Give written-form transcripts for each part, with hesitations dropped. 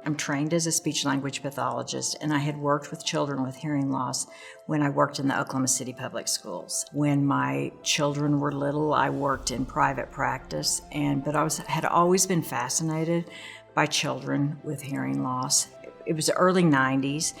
I'm trained as a speech-language pathologist, and I had worked with children with hearing loss when I worked in the Oklahoma City Public Schools. When my children were little, I worked in private practice, but I had always been fascinated by children with hearing loss. It was the early 90s.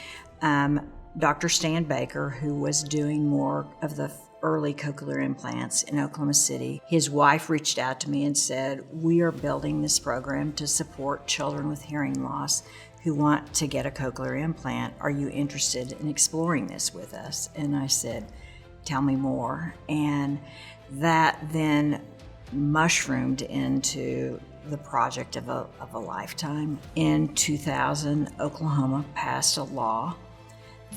Dr. Stan Baker, who was doing more of the early cochlear implants in Oklahoma City, his wife reached out to me and said, "We are building this program to support children with hearing loss who want to get a cochlear implant. Are you interested in exploring this with us?" And I said, "Tell me more." And that then mushroomed into the project of a lifetime. In 2000, Oklahoma passed a law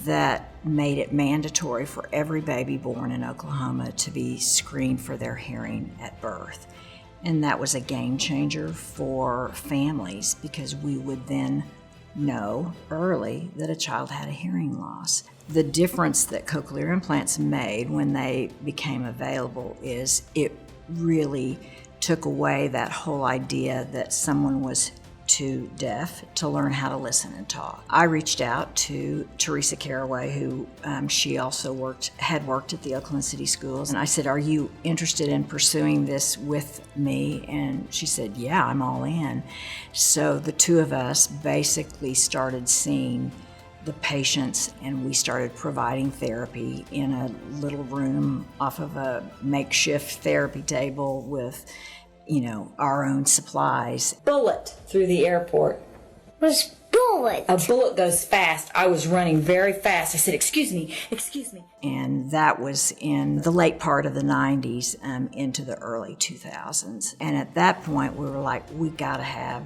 that made it mandatory for every baby born in Oklahoma to be screened for their hearing at birth. And that was a game changer for families because we would then know early that a child had a hearing loss. The difference that cochlear implants made when they became available is it really took away that whole idea that someone was too deaf to learn how to listen and talk. I reached out to Teresa Caraway, who she also had worked at the Oklahoma City schools, and I said, "Are you interested in pursuing this with me?" And she said, "Yeah, I'm all in." So the two of us basically started seeing the patients, and we started providing therapy in a little room off of a makeshift therapy table with our own supplies. Bullet through the airport. Was bullet? A bullet goes fast. I was running very fast. I said, excuse me. And that was in the late part of the 90s into the early 2000s. And at that point, we were like, we got to have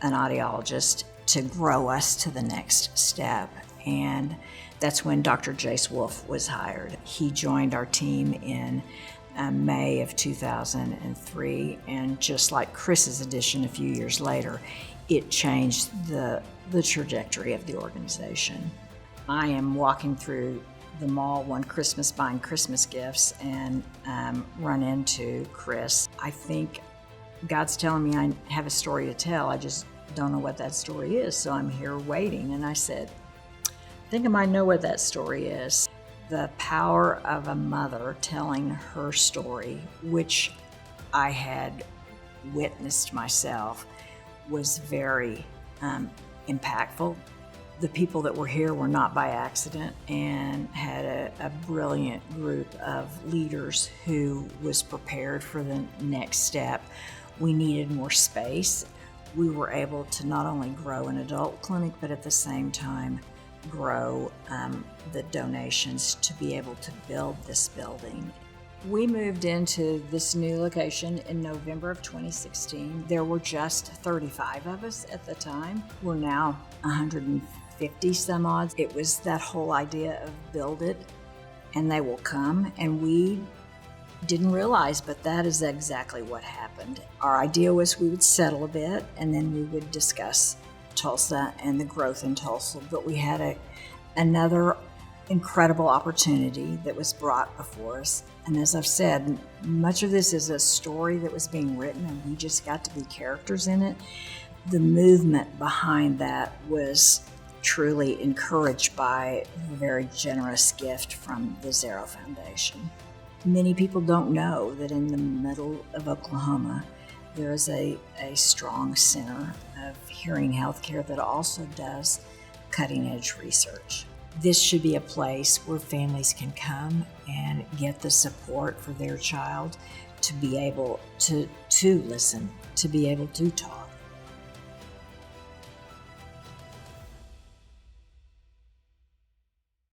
an audiologist to grow us to the next step. And that's when Dr. Jace Wolf was hired. He joined our team in May of 2003, and just like Chris's addition a few years later, it changed the trajectory of the organization. I am walking through the mall one Christmas buying Christmas gifts and run into Chris. I think God's telling me I have a story to tell. I just don't know what that story is, so I'm here waiting. And I said, I think I might know what that story is. The power of a mother telling her story, which I had witnessed myself, was very impactful. The people that were here were not by accident and had a brilliant group of leaders who was prepared for the next step. We needed more space. We were able to not only grow an adult clinic, but at the same time grow the donations to be able to build this building. We moved into this new location in November of 2016. There were just 35 of us at the time. We're now 150 some odd. It was that whole idea of build it and they will come, and we didn't realize, but that is exactly what happened. Our idea was we would settle a bit and then we would discuss Tulsa and the growth in Tulsa, but we had another incredible opportunity that was brought before us. And as I've said, much of this is a story that was being written and we just got to be characters in it. The movement behind that was truly encouraged by a very generous gift from the Zero Foundation. Many people don't know that in the middle of Oklahoma, there is a strong center of hearing healthcare that also does cutting-edge research. This should be a place where families can come and get the support for their child to be able to listen, to be able to talk.